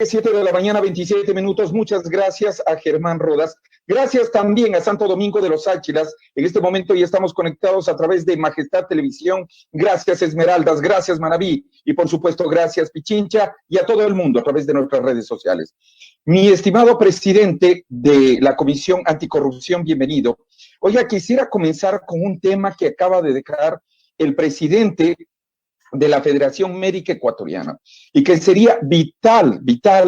7 de la mañana, 27 minutos. Muchas gracias a Germán Rodas. Gracias también a Santo Domingo de los Áchilas. En este momento ya estamos conectados a través de Majestad Televisión. Gracias, Esmeraldas. Gracias, Manabí. Y por supuesto, gracias, Pichincha, y a todo el mundo a través de nuestras redes sociales. Mi estimado presidente de la Comisión Anticorrupción, bienvenido. Oiga, quisiera comenzar con un tema que acaba de declarar el presidente de la Federación Médica Ecuatoriana, y que sería vital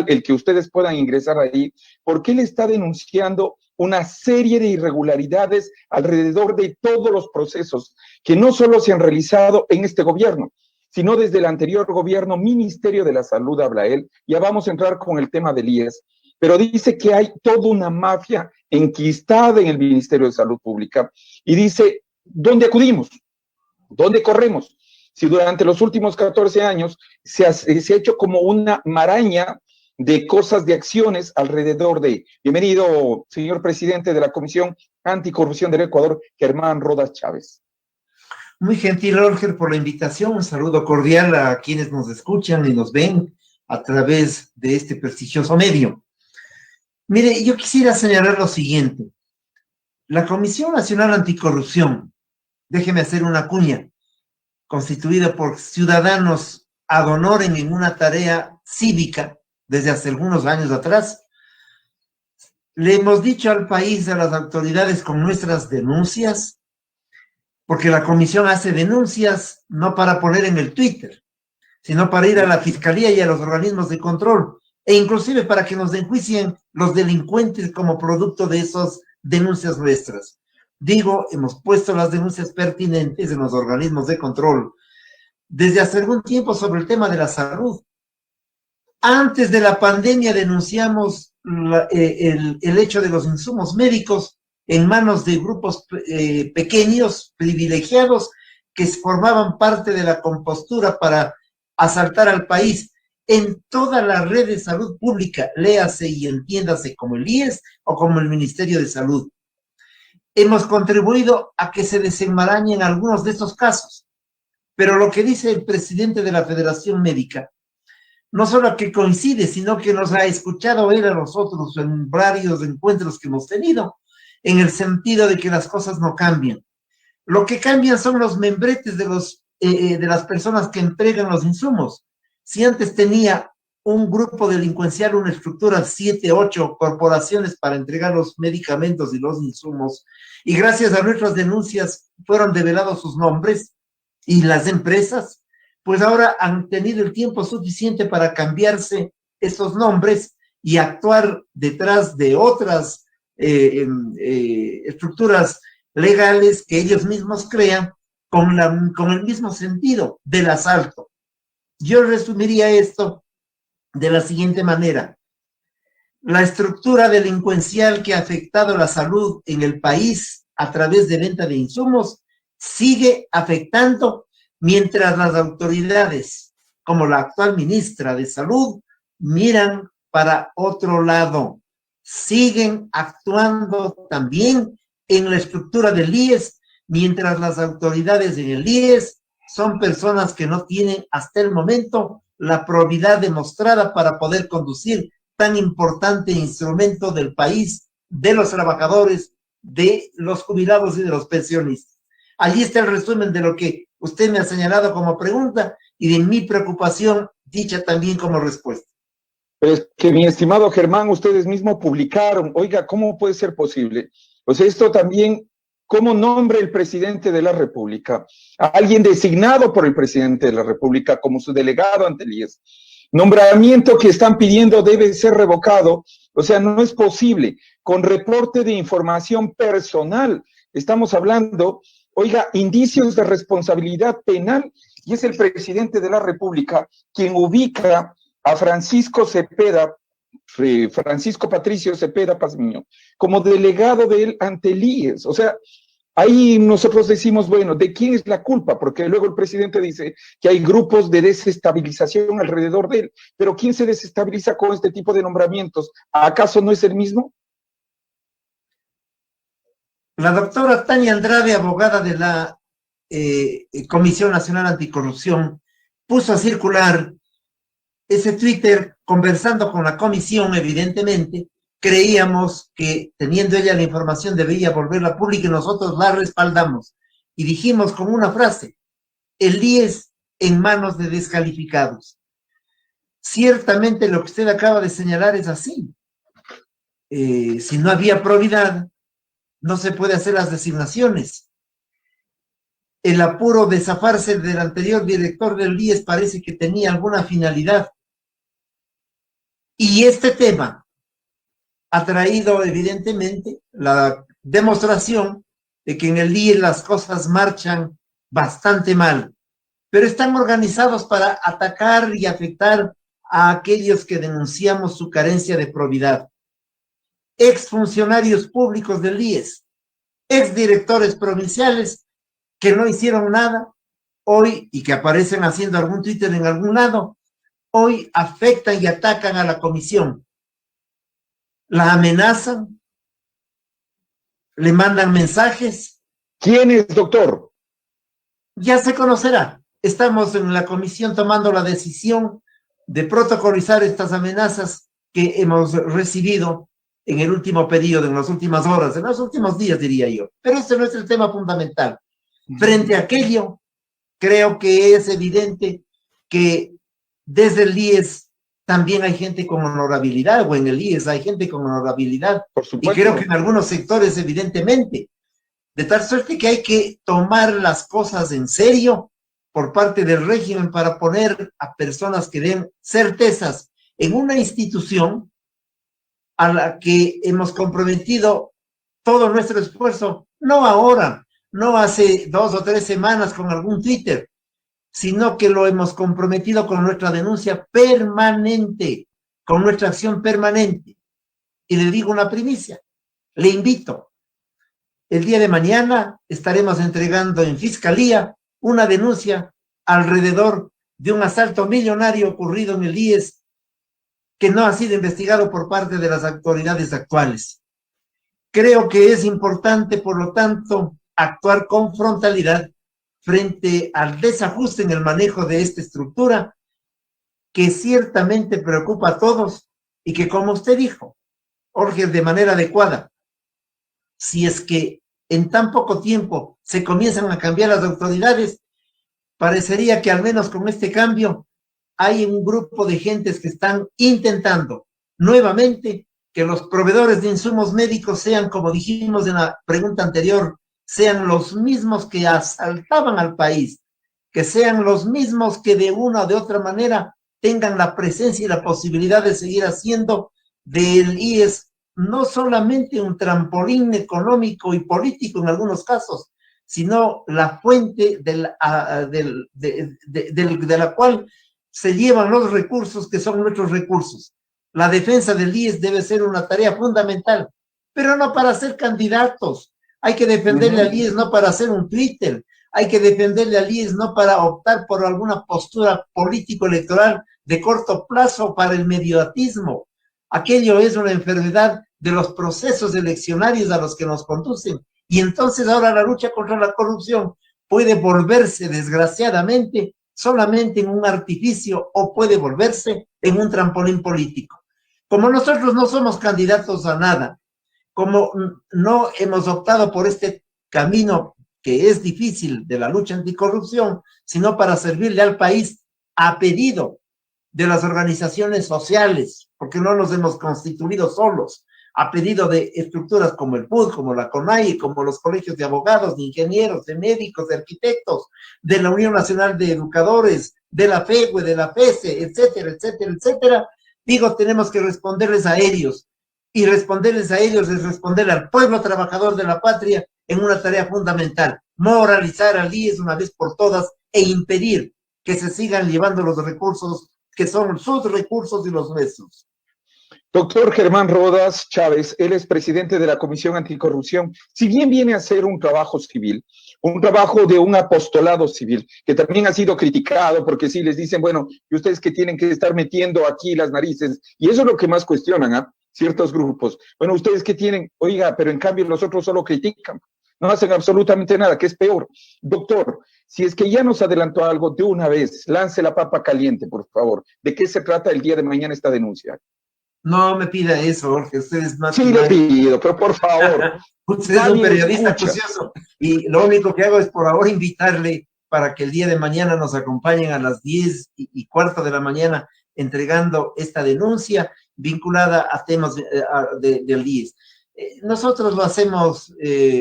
el que ustedes puedan ingresar ahí, porque él está denunciando una serie de irregularidades alrededor de todos los procesos que no solo se han realizado en este gobierno, sino desde el anterior gobierno. Ministerio de la Salud, habla él. Ya vamos a entrar con el tema del IES, pero dice que hay toda una mafia enquistada en el Ministerio de Salud Pública, y dice, ¿dónde acudimos? ¿Dónde corremos? Si durante los últimos 14 años se ha hecho como una maraña de cosas, de acciones alrededor de. Bienvenido, señor presidente de la Comisión Anticorrupción del Ecuador, Germán Rodas Chávez. Muy gentil, Roger, por la invitación. Un saludo cordial a quienes nos escuchan y nos ven a través de este prestigioso medio. Mire, yo quisiera señalar lo siguiente. La Comisión Nacional Anticorrupción, déjeme hacer una cuña, constituida por ciudadanos ad honorem en una tarea cívica desde hace algunos años atrás, le hemos dicho al país, a las autoridades, con nuestras denuncias, porque la comisión hace denuncias no para poner en el Twitter, sino para ir a la fiscalía y a los organismos de control, e inclusive para que nos enjuicien los delincuentes como producto de esas denuncias nuestras. Digo, hemos puesto las denuncias pertinentes en los organismos de control desde hace algún tiempo sobre el tema de la salud. Antes de la pandemia denunciamos el hecho de los insumos médicos en manos de grupos pequeños, privilegiados, que formaban parte de la compostura para asaltar al país en toda la red de salud pública, léase y entiéndase como el IES o como el Ministerio de Salud. Hemos contribuido a que se desenmarañen algunos de estos casos, pero lo que dice el presidente de la Federación Médica, no solo que coincide, sino que nos ha escuchado él a nosotros en varios encuentros que hemos tenido, en el sentido de que las cosas no cambian. Lo que cambian son los membretes de las personas que entregan los insumos. Si antes tenía un grupo delincuencial, una estructura, 7, 8 corporaciones para entregar los medicamentos y los insumos, y gracias a nuestras denuncias fueron develados sus nombres y las empresas, pues ahora han tenido el tiempo suficiente para cambiarse esos nombres y actuar detrás de otras estructuras legales que ellos mismos crean con el mismo sentido del asalto. Yo resumiría esto de la siguiente manera. La estructura delincuencial que ha afectado la salud en el país a través de venta de insumos sigue afectando mientras las autoridades, como la actual ministra de Salud, miran para otro lado. Siguen actuando también en la estructura del IES, mientras las autoridades en el IES son personas que no tienen hasta el momento la probidad demostrada para poder conducir tan importante instrumento del país, de los trabajadores, de los jubilados y de los pensionistas. Allí está el resumen de lo que usted me ha señalado como pregunta y de mi preocupación dicha también como respuesta. Pero es que, mi estimado Germán, ustedes mismos publicaron, oiga, ¿cómo puede ser posible? Pues esto también, ¿cómo nombra el presidente de la República a alguien designado por el presidente de la República como su delegado ante el IES? Nombramiento que están pidiendo debe ser revocado. O sea, no es posible. Con reporte de información personal, estamos hablando, oiga, indicios de responsabilidad penal, y es el presidente de la República quien ubica a Francisco Patricio Cepeda Pazmiño como delegado de él ante el IES. O sea, ahí nosotros decimos, bueno, ¿de quién es la culpa? Porque luego el presidente dice que hay grupos de desestabilización alrededor de él. Pero ¿quién se desestabiliza con este tipo de nombramientos? ¿Acaso no es el mismo? La doctora Tania Andrade, abogada de la Comisión Nacional Anticorrupción, puso a circular ese Twitter, conversando con la comisión, evidentemente, creíamos que teniendo ella la información debía volverla pública y nosotros la respaldamos. Y dijimos con una frase, el IES en manos de descalificados. Ciertamente lo que usted acaba de señalar es así. Si no había probidad, no se puede hacer las designaciones. El apuro de zafarse del anterior director del IES parece que tenía alguna finalidad. Y este tema ha traído evidentemente la demostración de que en el IES las cosas marchan bastante mal, pero están organizados para atacar y afectar a aquellos que denunciamos su carencia de probidad. Exfuncionarios públicos del IES, exdirectores provinciales que no hicieron nada hoy y que aparecen haciendo algún Twitter en algún lado, hoy afectan y atacan a la comisión. La amenazan, le mandan mensajes. ¿Quién es, doctor? Ya se conocerá. Estamos en la comisión tomando la decisión de protocolizar estas amenazas que hemos recibido en el último periodo, en las últimas horas, en los últimos días, diría yo. Pero ese no es el tema fundamental. Frente a aquello, creo que es evidente que desde el IES también hay gente con honorabilidad, o en el IES hay gente con honorabilidad. Por supuesto. Y creo que en algunos sectores, evidentemente, de tal suerte que hay que tomar las cosas en serio por parte del régimen para poner a personas que den certezas en una institución a la que hemos comprometido todo nuestro esfuerzo, no ahora, no hace 2 o 3 semanas con algún Twitter, sino que lo hemos comprometido con nuestra denuncia permanente, con nuestra acción permanente. Y le digo una primicia, le invito. El día de mañana estaremos entregando en Fiscalía una denuncia alrededor de un asalto millonario ocurrido en el IES que no ha sido investigado por parte de las autoridades actuales. Creo que es importante, por lo tanto, actuar con frontalidad frente al desajuste en el manejo de esta estructura que ciertamente preocupa a todos y que, como usted dijo, Jorge, de manera adecuada, si es que en tan poco tiempo se comienzan a cambiar las autoridades, parecería que al menos con este cambio hay un grupo de gentes que están intentando nuevamente que los proveedores de insumos médicos sean, como dijimos en la pregunta anterior, sean los mismos que asaltaban al país, que sean los mismos que de una o de otra manera tengan la presencia y la posibilidad de seguir haciendo del IES no solamente un trampolín económico y político en algunos casos, sino la fuente de la cual se llevan los recursos que son nuestros recursos. La defensa del IES debe ser una tarea fundamental, pero no para ser candidatos. Hay que defenderle al IES no para hacer un Twitter, hay que defenderle al IES no para optar por alguna postura político-electoral de corto plazo para el mediatismo. Aquello es una enfermedad de los procesos eleccionarios a los que nos conducen. Y entonces ahora la lucha contra la corrupción puede volverse, desgraciadamente, solamente en un artificio o puede volverse en un trampolín político. Como nosotros no somos candidatos a nada, como no hemos optado por este camino que es difícil de la lucha anticorrupción, sino para servirle al país a pedido de las organizaciones sociales, porque no nos hemos constituido solos, a pedido de estructuras como el PUD, como la CONAIE, como los colegios de abogados, de ingenieros, de médicos, de arquitectos, de la Unión Nacional de Educadores, de la FEGUE, de la FESE, etcétera, etcétera, etcétera. Digo, tenemos que responderles a ellos, y responderles a ellos es responderle al pueblo trabajador de la patria en una tarea fundamental, moralizar al IES una vez por todas e impedir que se sigan llevando los recursos que son sus recursos y los nuestros. Doctor Germán Rodas Chávez, él es presidente de la Comisión Anticorrupción. Si bien viene a ser un trabajo civil, un trabajo de un apostolado civil, que también ha sido criticado porque sí les dicen, bueno, y ustedes que tienen que estar metiendo aquí las narices, y eso es lo que más cuestionan, ciertos grupos. Bueno, ustedes que tienen, oiga, pero en cambio los otros solo critican. no hacen absolutamente nada, que es peor. Doctor, si es que ya nos adelantó algo de una vez, lance la papa caliente, por favor. ¿De qué se trata el día de mañana esta denuncia? No me pida eso, Jorge, usted es más Sí que le nadie. pido, pero por favor. Usted es un Nadie lo periodista escucha. acucioso y lo único que hago es por ahora invitarle para que el día de mañana nos acompañen a las 10:15 de la mañana entregando esta denuncia vinculada a temas del IES. Nosotros lo hacemos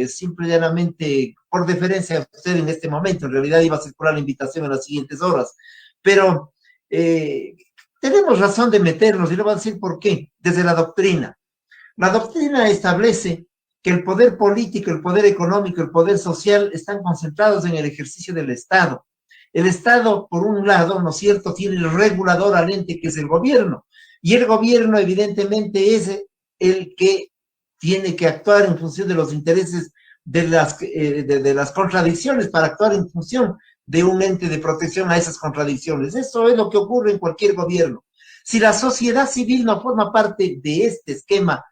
simple y llanamente por deferencia a usted en este momento. En realidad iba a circular la invitación en las siguientes horas, pero tenemos razón de meternos y le voy a decir por qué. Desde la doctrina. La doctrina establece que el poder político, el poder económico, el poder social están concentrados en el ejercicio del Estado. El Estado, por un lado, ¿no es cierto?, tiene el regulador al ente que es el gobierno, y el gobierno evidentemente es el que tiene que actuar en función de los intereses de las contradicciones, para actuar en función de un ente de protección a esas contradicciones. Eso es lo que ocurre en cualquier gobierno. Si la sociedad civil no forma parte de este esquema,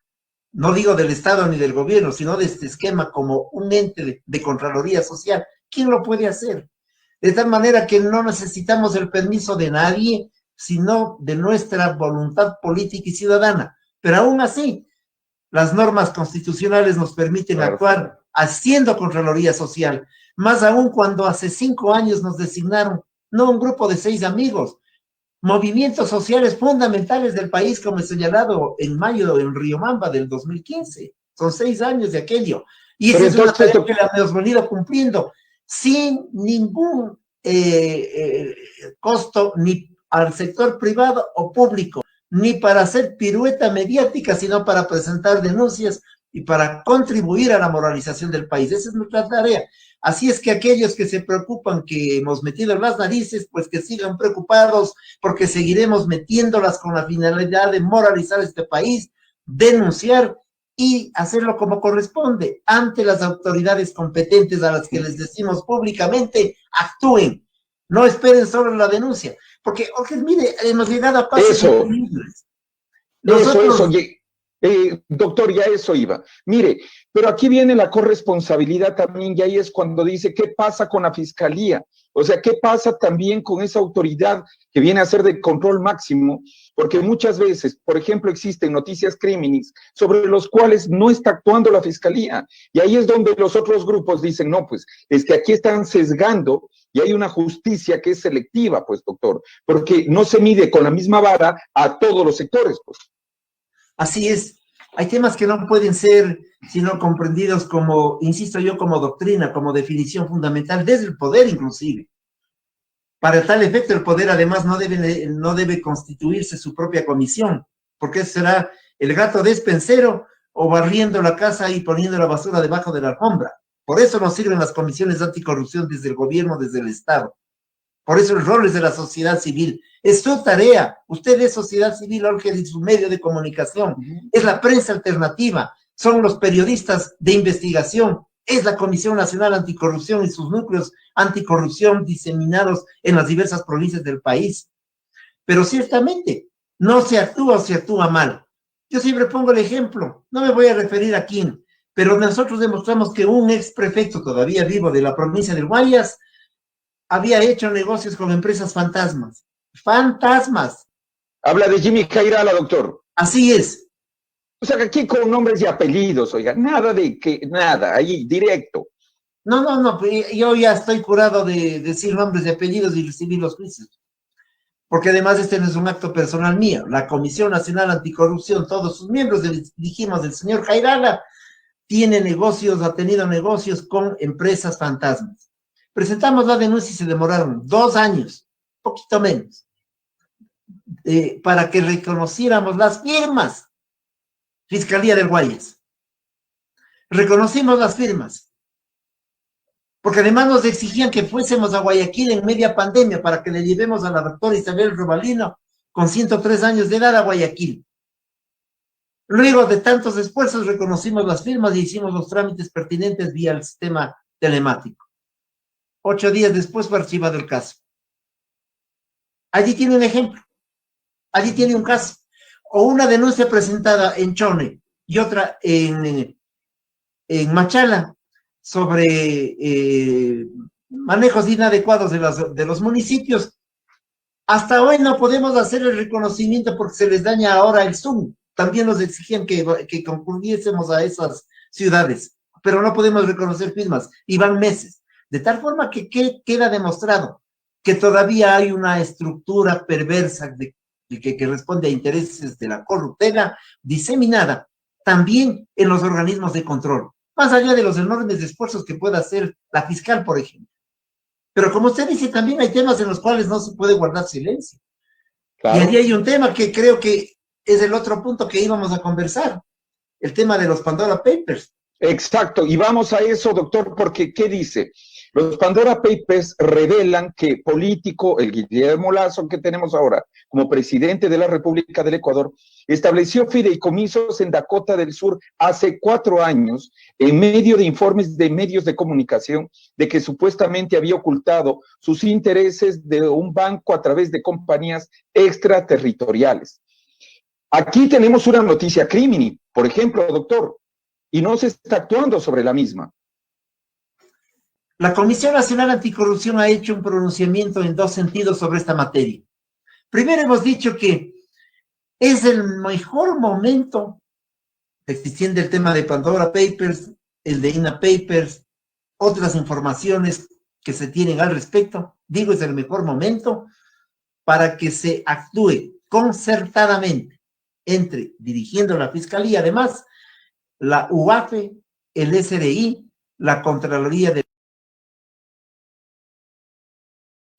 no digo del Estado ni del gobierno, sino de este esquema como un ente de Contraloría Social, ¿quién lo puede hacer? De tal manera que no necesitamos el permiso de nadie, sino de nuestra voluntad política y ciudadana. Pero aún así, las normas constitucionales nos permiten actuar haciendo Contraloría Social, más aún cuando hace 5 años nos designaron, no un grupo de 6 amigos, movimientos sociales fundamentales del país, como he señalado en mayo en Riobamba del 2015. Son 6 años de aquello. Y esa es una tarea que la hemos venido cumpliendo sin ningún costo ni al sector privado o público, ni para hacer pirueta mediática, sino para presentar denuncias y para contribuir a la moralización del país. Esa es nuestra tarea. Así es que aquellos que se preocupan que hemos metido las narices, pues que sigan preocupados, porque seguiremos metiéndolas con la finalidad de moralizar este país, denunciar y hacerlo como corresponde ante las autoridades competentes a las que les decimos públicamente: actúen, no esperen solo la denuncia, porque mire, hemos llegado a pasos increíbles. Nosotros... doctor, ya eso iba. Mire, pero aquí viene la corresponsabilidad también, y ahí es cuando dice, ¿qué pasa con la fiscalía? O sea, ¿qué pasa también con esa autoridad que viene a ser de control máximo? Porque muchas veces, por ejemplo, existen noticias crímenes sobre los cuales no está actuando la fiscalía. Y ahí es donde los otros grupos dicen, no, pues es que aquí están sesgando y hay una justicia que es selectiva, pues, doctor, porque no se mide con la misma vara a todos los sectores, pues. Así es, hay temas que no pueden ser sino comprendidos como, insisto yo, como doctrina, como definición fundamental desde el poder inclusive. Para tal efecto, el poder además no debe constituirse su propia comisión, porque será el gato despensero o barriendo la casa y poniendo la basura debajo de la alfombra. Por eso nos sirven las comisiones de anticorrupción desde el gobierno, desde el Estado. Por eso el rol es de la sociedad civil. Es su tarea. Usted es sociedad civil, Jorge, es su medio de comunicación. Es la prensa alternativa. Son los periodistas de investigación. Es la Comisión Nacional Anticorrupción y sus núcleos anticorrupción diseminados en las diversas provincias del país. Pero ciertamente, no se actúa o se actúa mal. Yo siempre pongo el ejemplo. No me voy a referir a quién, pero nosotros demostramos que un ex prefecto todavía vivo de la provincia del Guayas había hecho negocios con empresas fantasmas. ¡Fantasmas! Habla de Jimmy Jairala, doctor. Así es. O sea, aquí con nombres y apellidos, oiga, nada de que, nada, ahí, directo. No, yo ya estoy curado de decir nombres y apellidos y recibir los juicios. Porque además este no es un acto personal mío. La Comisión Nacional Anticorrupción, todos sus miembros, dijimos, del señor Jairala, tiene negocios, ha tenido negocios con empresas fantasmas. Presentamos la denuncia y se demoraron 2 años, poquito menos, para que reconociéramos las firmas. Fiscalía del Guayas. Reconocimos las firmas, porque además nos exigían que fuésemos a Guayaquil en media pandemia para que le llevemos a la doctora Isabel Robalino con 103 años de edad a Guayaquil. Luego de tantos esfuerzos reconocimos las firmas y hicimos los trámites pertinentes vía el sistema telemático. 8 días después fue archivado el caso. Allí tiene un ejemplo. Allí tiene un caso. O una denuncia presentada en Chone y otra en Machala. sobre manejos inadecuados de los municipios. Hasta hoy no podemos hacer el reconocimiento porque se les daña ahora el Zoom. También nos exigían que concurriésemos a esas ciudades, pero no podemos reconocer firmas y van meses. De tal forma que queda demostrado que todavía hay una estructura perversa que responde a intereses de la corruptela diseminada también en los organismos de control, más allá de los enormes esfuerzos que pueda hacer la fiscal, por ejemplo. Pero como usted dice, también hay temas en los cuales no se puede guardar silencio. Claro. Y allí hay un tema que creo que es el otro punto que íbamos a conversar, el tema de los Pandora Papers. Exacto, y vamos a eso, doctor, porque ¿qué dice? Los Pandora Papers revelan que político, el Guillermo Lasso que tenemos ahora como presidente de la República del Ecuador, estableció fideicomisos en Dakota del Sur hace 4 años en medio de informes de medios de comunicación de que supuestamente había ocultado sus intereses de un banco a través de compañías extraterritoriales. Aquí tenemos una noticia crimini, por ejemplo, doctor, y no se está actuando sobre la misma. La Comisión Nacional Anticorrupción ha hecho un pronunciamiento en 2 sentidos sobre esta materia. Primero hemos dicho que es el mejor momento, existiendo el tema de Pandora Papers, el de INA Papers, otras informaciones que se tienen al respecto, digo, es el mejor momento para que se actúe concertadamente entre, dirigiendo la Fiscalía, además, la UAFE, el SRI, la Contraloría del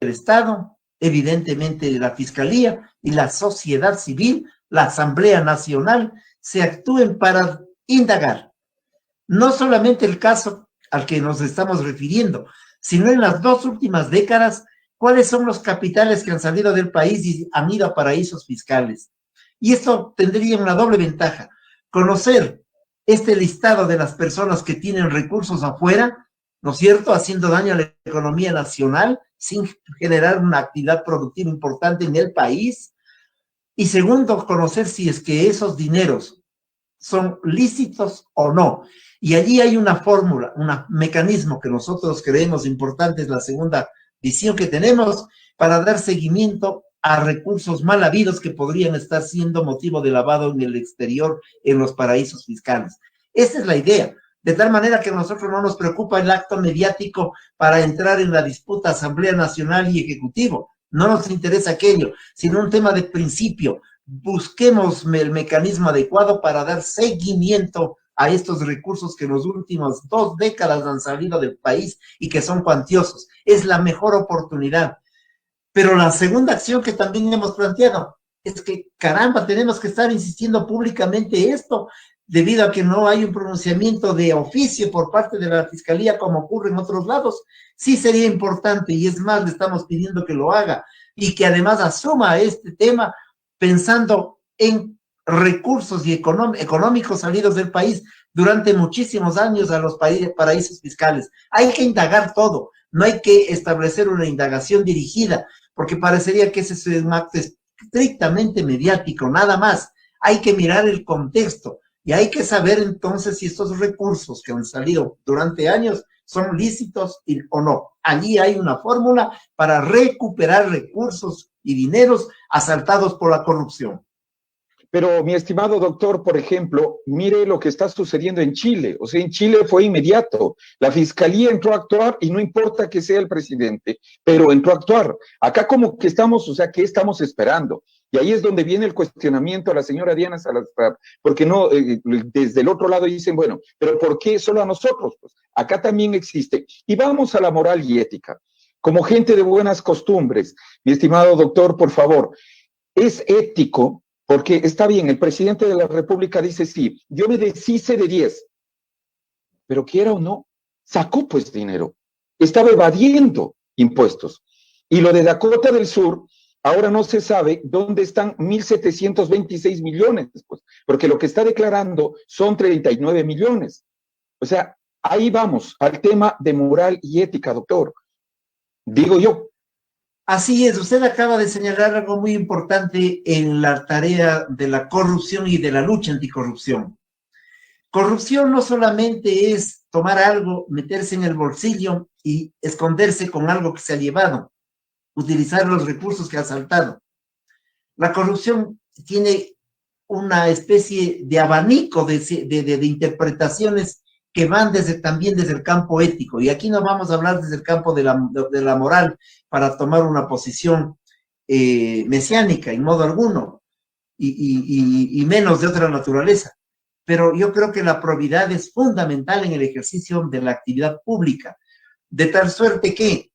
Estado, evidentemente la Fiscalía y la sociedad civil, la Asamblea Nacional, se actúen para indagar no solamente el caso al que nos estamos refiriendo, sino en las 2 últimas décadas, cuáles son los capitales que han salido del país y han ido a paraísos fiscales. Y esto tendría una doble ventaja: conocer este listado de las personas que tienen recursos afuera, ¿no es cierto?, haciendo daño a la economía nacional sin generar una actividad productiva importante en el país. Y segundo, conocer si es que esos dineros son lícitos o no. Y allí hay una fórmula, un mecanismo que nosotros creemos importante, es la segunda visión que tenemos, para dar seguimiento a recursos mal habidos que podrían estar siendo motivo de lavado en el exterior, en los paraísos fiscales. Esa es la idea, de tal manera que a nosotros no nos preocupa el acto mediático para entrar en la disputa Asamblea Nacional y Ejecutivo. No nos interesa aquello, sino un tema de principio. Busquemos el mecanismo adecuado para dar seguimiento a estos recursos que en las últimas 2 décadas han salido del país y que son cuantiosos. Es la mejor oportunidad. Pero la segunda acción que también hemos planteado es que, caramba, tenemos que estar insistiendo públicamente esto, debido a que no hay un pronunciamiento de oficio por parte de la Fiscalía como ocurre en otros lados. Sí sería importante, y es más, le estamos pidiendo que lo haga, y que además asuma este tema pensando en recursos y económicos salidos del país durante muchísimos años a los paraísos fiscales. Hay que indagar todo, no hay que establecer una indagación dirigida, porque parecería que ese es un acto estrictamente mediático, nada más. Hay que mirar el contexto y hay que saber entonces si estos recursos que han salido durante años son lícitos o no. Allí hay una fórmula para recuperar recursos y dineros asaltados por la corrupción. Pero, mi estimado doctor, por ejemplo, mire lo que está sucediendo en Chile. O sea, en Chile fue inmediato. La fiscalía entró a actuar y no importa que sea el presidente, pero entró a actuar. Acá como que estamos, o sea, ¿qué estamos esperando? Y ahí es donde viene el cuestionamiento a la señora Diana Salazar, porque no, desde el otro lado dicen, bueno, pero ¿por qué solo a nosotros? Pues acá también existe. Y vamos a la moral y ética. Como gente de buenas costumbres, mi estimado doctor, por favor, es ético. Porque está bien, el presidente de la República dice, sí, yo me deshice de 10, pero quiera o no, sacó pues dinero, estaba evadiendo impuestos. Y lo de Dakota del Sur, ahora no se sabe dónde están 1.726 millones, pues, porque lo que está declarando son 39 millones. O sea, ahí vamos al tema de moral y ética, doctor. Digo yo. Así es, usted acaba de señalar algo muy importante en la tarea de la corrupción y de la lucha anticorrupción. Corrupción no solamente es tomar algo, meterse en el bolsillo y esconderse con algo que se ha llevado, utilizar los recursos que ha saltado. La corrupción tiene una especie de abanico de interpretaciones que van también desde el campo ético. Y aquí no vamos a hablar desde el campo de la moral para tomar una posición mesiánica, en modo alguno, y menos de otra naturaleza. Pero yo creo que la probidad es fundamental en el ejercicio de la actividad pública, de tal suerte que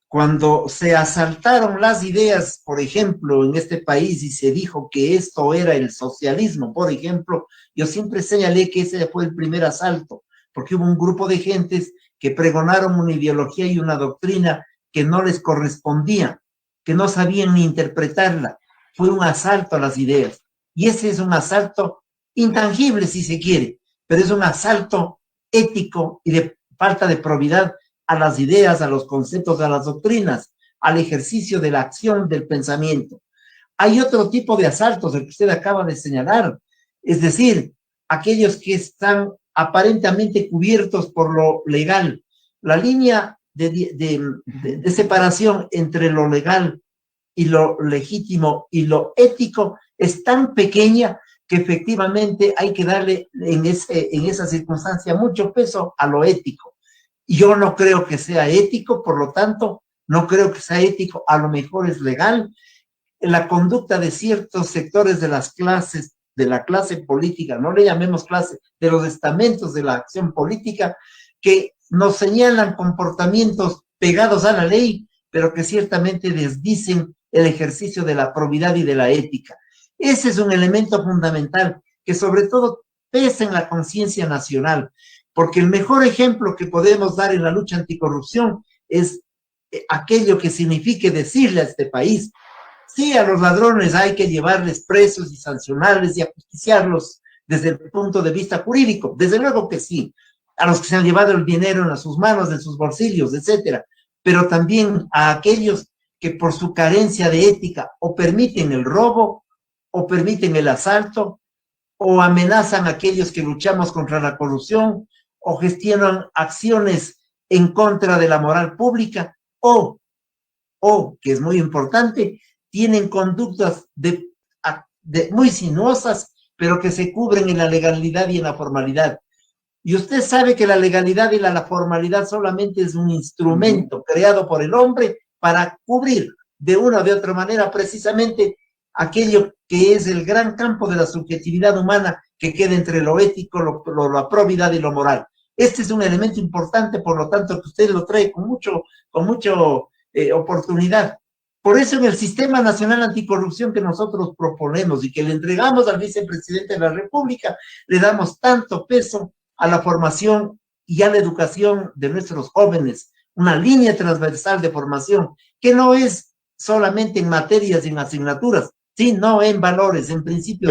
cuando se asaltaron las ideas, por ejemplo, en este país y se dijo que esto era el socialismo, por ejemplo, yo siempre señalé que ese fue el primer asalto, porque hubo un grupo de gentes que pregonaron una ideología y una doctrina que no les correspondía, que no sabían ni interpretarla. Fue un asalto a las ideas. Y ese es un asalto intangible, si se quiere, pero es un asalto ético y de falta de probidad a las ideas, a los conceptos, a las doctrinas, al ejercicio de la acción, del pensamiento. Hay otro tipo de asaltos, el que usted acaba de señalar, es decir, aquellos que están aparentemente cubiertos por lo legal. La línea de separación entre lo legal y lo legítimo y lo ético es tan pequeña que efectivamente hay que darle en esa circunstancia mucho peso a lo ético. Yo no creo que sea ético, por lo tanto, no creo que sea ético, a lo mejor es legal. La conducta de ciertos sectores de las clases, de la clase política, no le llamemos clase, de los estamentos de la acción política, que nos señalan comportamientos pegados a la ley, pero que ciertamente desdicen el ejercicio de la probidad y de la ética. Ese es un elemento fundamental que sobre todo pesa en la conciencia nacional, porque el mejor ejemplo que podemos dar en la lucha anticorrupción es aquello que signifique decirle a este país: sí, a los ladrones hay que llevarles presos y sancionarles y ajusticiarlos desde el punto de vista jurídico, desde luego que sí, a los que se han llevado el dinero en sus manos, en sus bolsillos, etcétera, pero también a aquellos que por su carencia de ética o permiten el robo, o permiten el asalto, o amenazan a aquellos que luchamos contra la corrupción, o gestionan acciones en contra de la moral pública, o que es muy importante, tienen conductas muy sinuosas, pero que se cubren en la legalidad y en la formalidad. Y usted sabe que la legalidad y la formalidad solamente es un instrumento creado por el hombre para cubrir de una o de otra manera precisamente aquello que es el gran campo de la subjetividad humana que queda entre lo ético, la probidad y lo moral. Este es un elemento importante, por lo tanto, que usted lo trae con mucha oportunidad. Por eso en el Sistema Nacional Anticorrupción que nosotros proponemos y que le entregamos al vicepresidente de la República, le damos tanto peso a la formación y a la educación de nuestros jóvenes, una línea transversal de formación que no es solamente en materias y en asignaturas, sino en valores, en principios.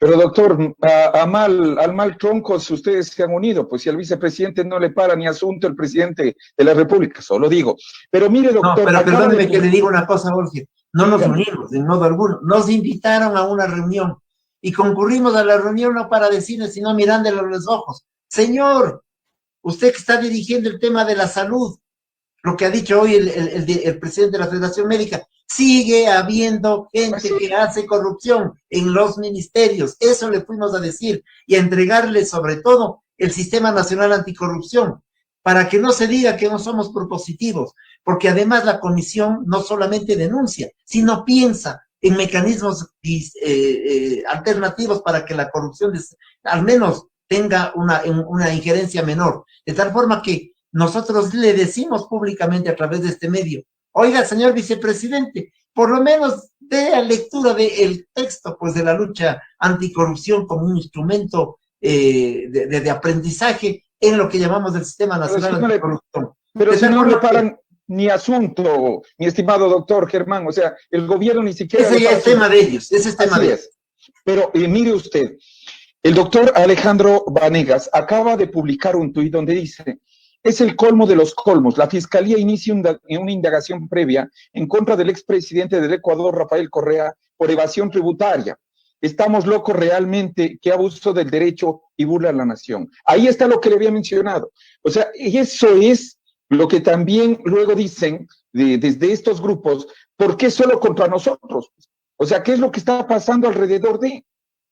Pero doctor, al mal tronco si ustedes se han unido, pues si al vicepresidente no le para ni asunto el presidente de la República, solo digo. Pero mire, doctor. No, pero perdóneme que le diga una cosa, Jorge, no nos unimos en modo alguno, nos invitaron a una reunión y concurrimos a la reunión no para decirle, sino mirándole a los ojos: señor, usted que está dirigiendo el tema de la salud, lo que ha dicho hoy el presidente de la Federación Médica, sigue habiendo gente que hace corrupción en los ministerios. Eso le fuimos a decir y a entregarle sobre todo el Sistema Nacional Anticorrupción, para que no se diga que no somos propositivos, porque además la comisión no solamente denuncia, sino piensa en mecanismos alternativos para que la corrupción al menos tenga una injerencia menor, de tal forma que nosotros le decimos públicamente a través de este medio: oiga, señor vicepresidente, por lo menos dé lectura del texto, pues, de la lucha anticorrupción como un instrumento de aprendizaje en lo que llamamos el Sistema Nacional Anticorrupción. Pero si no le paran ni asunto, mi estimado doctor Germán, o sea, el gobierno ni siquiera... Ese ya es tema de ellos, ese es tema de ellos. Pero mire usted, el doctor Alejandro Vanegas acaba de publicar un tuit donde dice: es el colmo de los colmos. La Fiscalía inicia una indagación previa en contra del expresidente del Ecuador, Rafael Correa, por evasión tributaria. estamos locos realmente, qué abuso del derecho y burla a la nación. Ahí está lo que le había mencionado. O sea, eso es lo que también luego dicen desde estos grupos, ¿por qué solo contra nosotros? O sea, ¿qué es lo que está pasando alrededor de?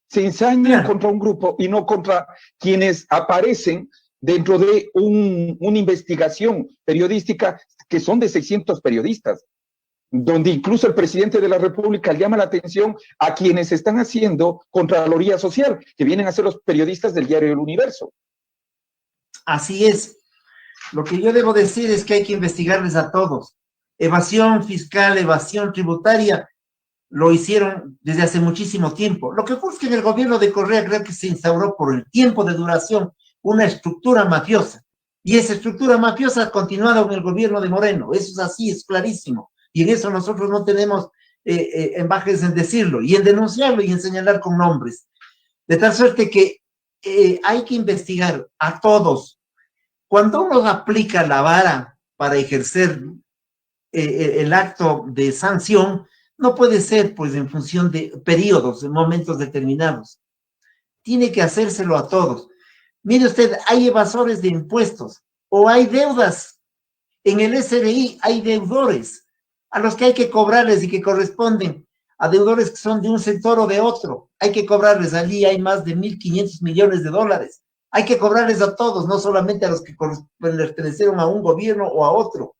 Se ensañan contra un grupo y no contra quienes aparecen dentro de una investigación periodística que son de 600 periodistas, donde incluso el presidente de la República llama la atención a quienes están haciendo Contraloría Social, que vienen a ser los periodistas del diario El Universo. Así es. Lo que yo debo decir es que hay que investigarles a todos. Evasión fiscal, evasión tributaria, lo hicieron desde hace muchísimo tiempo. Lo que ocurre es que en el gobierno de Correa creo que se instauró por el tiempo de duración una estructura mafiosa. Y esa estructura mafiosa ha continuado en el gobierno de Moreno. Eso es así, es clarísimo. Y en eso nosotros no tenemos embajes en decirlo, y en denunciarlo y en señalar con nombres. De tal suerte que hay que investigar a todos. Cuando uno aplica la vara para ejercer el acto de sanción, no puede ser pues en función de periodos, en momentos determinados. Tiene que hacérselo a todos. Mire usted, hay evasores de impuestos o hay deudas. En el SRI hay deudores a los que hay que cobrarles y que corresponden a deudores que son de un sector o de otro. Hay que cobrarles, allí hay más de 1.500 millones de dólares. Hay que cobrarles a todos, no solamente a los que pertenecieron a un gobierno o a otro.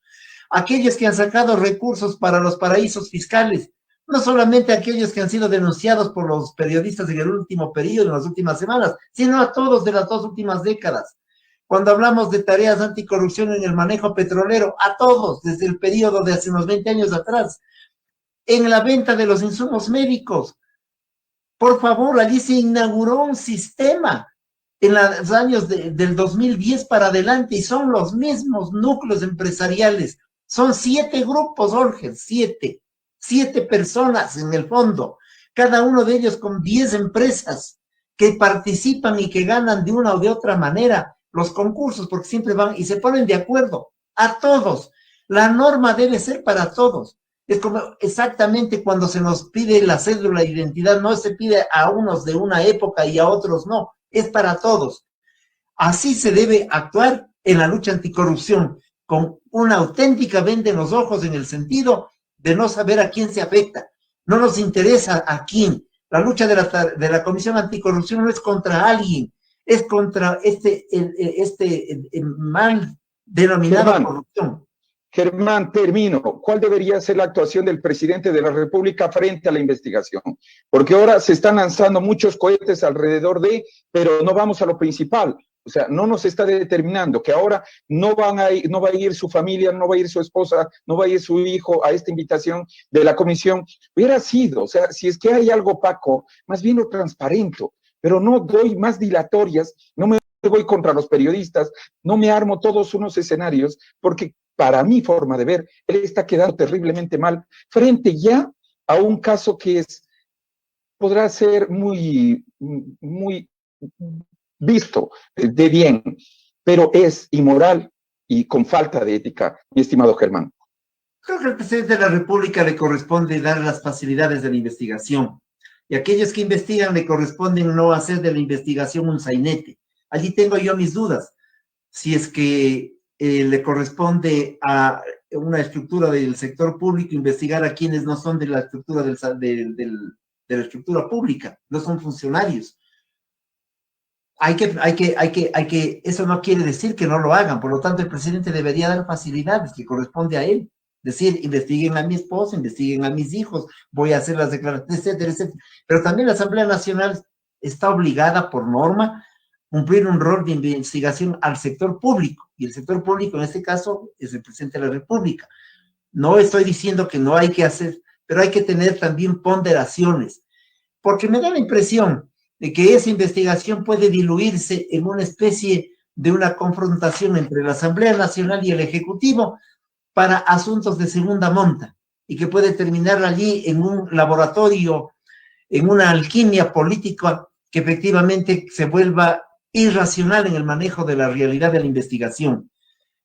Aquellos que han sacado recursos para los paraísos fiscales, no solamente aquellos que han sido denunciados por los periodistas en el último periodo, en las últimas semanas, sino a todos de las 2 últimas décadas. Cuando hablamos de tareas anticorrupción en el manejo petrolero, a todos, desde el periodo de hace unos 20 años atrás. En la venta de los insumos médicos, por favor, allí se inauguró un sistema en los años del 2010 para adelante y son los mismos núcleos empresariales. Son 7 grupos, Jorge, 7 personas en el fondo, cada uno de ellos con 10 empresas que participan y que ganan de una o de otra manera los concursos, porque siempre van y se ponen de acuerdo a todos. La norma debe ser para todos. Es como exactamente cuando se nos pide la cédula de identidad, no se pide a unos de una época y a otros no, es para todos. Así se debe actuar en la lucha anticorrupción, con una auténtica venda en los ojos, en el sentido de no saber a quién se afecta. No nos interesa a quién. La lucha de la Comisión Anticorrupción no es contra alguien, es contra este mal denominado corrupción. Germán, termino. ¿Cuál debería ser la actuación del presidente de la República frente a la investigación? Porque ahora se están lanzando muchos cohetes alrededor pero no vamos a lo principal. O sea, no nos está determinando que ahora no va a ir su familia, no va a ir su esposa, no va a ir su hijo a esta invitación de la comisión. Hubiera sido, o sea, si es que hay algo opaco, más bien lo transparento, pero no doy más dilatorias, no me voy contra los periodistas, no me armo todos unos escenarios, porque para mi forma de ver, él está quedando terriblemente mal frente ya a un caso que podrá ser muy visto de bien, pero es inmoral y con falta de ética, mi estimado Germán. Creo que al presidente de la República le corresponde dar las facilidades de la investigación, y a aquellos que investigan le corresponden no hacer de la investigación un sainete. Allí tengo yo mis dudas, si es que le corresponde a una estructura del sector público investigar a quienes no son de la estructura de la estructura pública, no son funcionarios. Eso no quiere decir que no lo hagan, por lo tanto el presidente debería dar facilidades que corresponde a él, decir, investiguen a mi esposa, investiguen a mis hijos, voy a hacer las declaraciones, etcétera, etcétera. Pero también la Asamblea Nacional está obligada por norma cumplir un rol de investigación al sector público, y el sector público en este caso es el presidente de la República. No estoy diciendo que no hay que hacer, pero hay que tener también ponderaciones, porque me da la impresión de que esa investigación puede diluirse en una especie de una confrontación entre la Asamblea Nacional y el Ejecutivo para asuntos de segunda monta, y que puede terminar allí en un laboratorio, en una alquimia política que efectivamente se vuelva irracional en el manejo de la realidad de la investigación.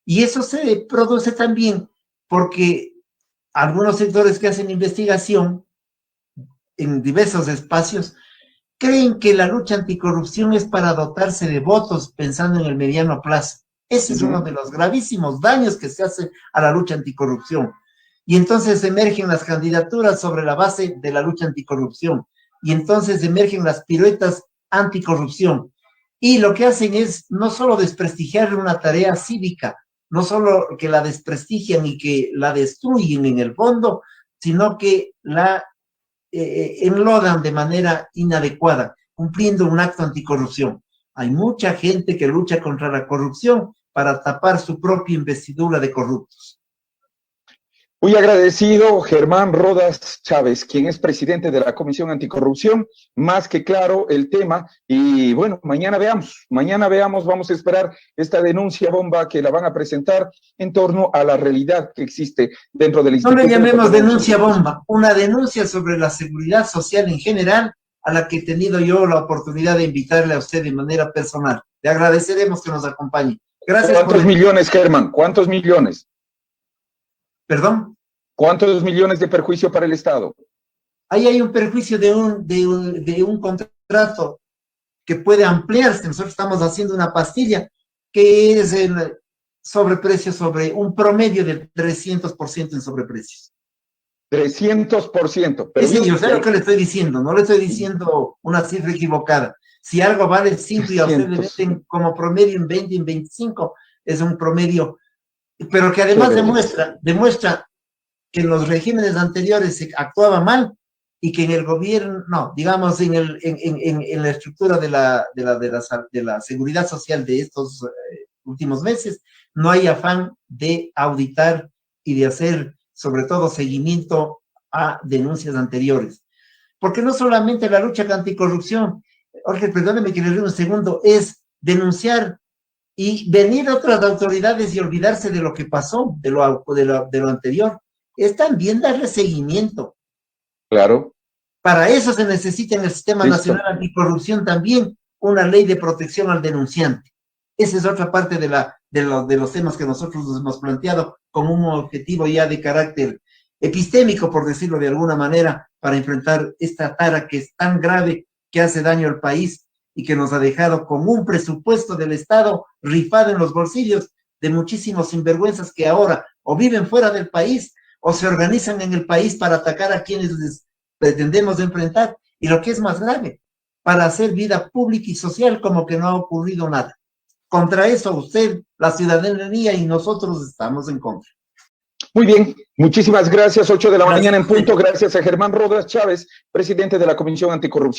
Y eso se produce también porque algunos sectores que hacen investigación en diversos espacios creen que la lucha anticorrupción es para dotarse de votos pensando en el mediano plazo. Ese es uno de los gravísimos daños que se hace a la lucha anticorrupción. Y entonces emergen las candidaturas sobre la base de la lucha anticorrupción. Y entonces emergen las piruetas anticorrupción. Y lo que hacen es no solo desprestigiar una tarea cívica, no solo que la desprestigian y que la destruyen en el fondo, sino que la enlodan de manera inadecuada, cumpliendo un acto anticorrupción. Hay mucha gente que lucha contra la corrupción para tapar su propia investidura de corruptos. Muy agradecido, Germán Rodas Chávez, quien es presidente de la Comisión Anticorrupción, más que claro el tema. Y bueno, mañana veamos, vamos a esperar esta denuncia bomba que la van a presentar en torno a la realidad que existe dentro del Instituto. No le llamemos denuncia bomba, una denuncia sobre la seguridad social en general, a la que he tenido yo la oportunidad de invitarle a usted de manera personal. Le agradeceremos que nos acompañe. Gracias. ¿Cuántos millones, Germán? ¿Cuántos millones? ¿Perdón? ¿Cuántos millones de perjuicio para el Estado? Ahí hay un perjuicio de un contrato que puede ampliarse. Nosotros estamos haciendo una pastilla que es el sobreprecio sobre un promedio del 300% en sobreprecios. 300%. Pero sí, yo sé lo que le estoy diciendo, no le estoy diciendo una cifra equivocada. Si algo vale 5 y a usted le meten como promedio en 20, en 25, es un promedio, pero que además demuestra que en los regímenes anteriores se actuaba mal y que en el gobierno, no, digamos en la estructura de la seguridad social de estos últimos meses, no hay afán de auditar y de hacer, sobre todo, seguimiento a denuncias anteriores. Porque no solamente la lucha anticorrupción, Jorge, perdóneme que le dé un segundo, es denunciar y venir a otras autoridades y olvidarse de lo que pasó, de lo anterior. Es también darle seguimiento. Claro. Para eso se necesita en el Sistema Nacional Anticorrupción también una ley de protección al denunciante. Esa es otra parte de los temas que nosotros nos hemos planteado como un objetivo ya de carácter epistémico, por decirlo de alguna manera, para enfrentar esta tara que es tan grave, que hace daño al país y que nos ha dejado con un presupuesto del Estado rifado en los bolsillos de muchísimos sinvergüenzas que ahora o viven fuera del país o se organizan en el país para atacar a quienes les pretendemos enfrentar, y lo que es más grave, para hacer vida pública y social como que no ha ocurrido nada. Contra eso usted, la ciudadanía y nosotros estamos en contra. Muy bien, muchísimas gracias. 8 de la mañana en punto. Gracias a Germán Rodas Chávez, presidente de la Comisión Anticorrupción.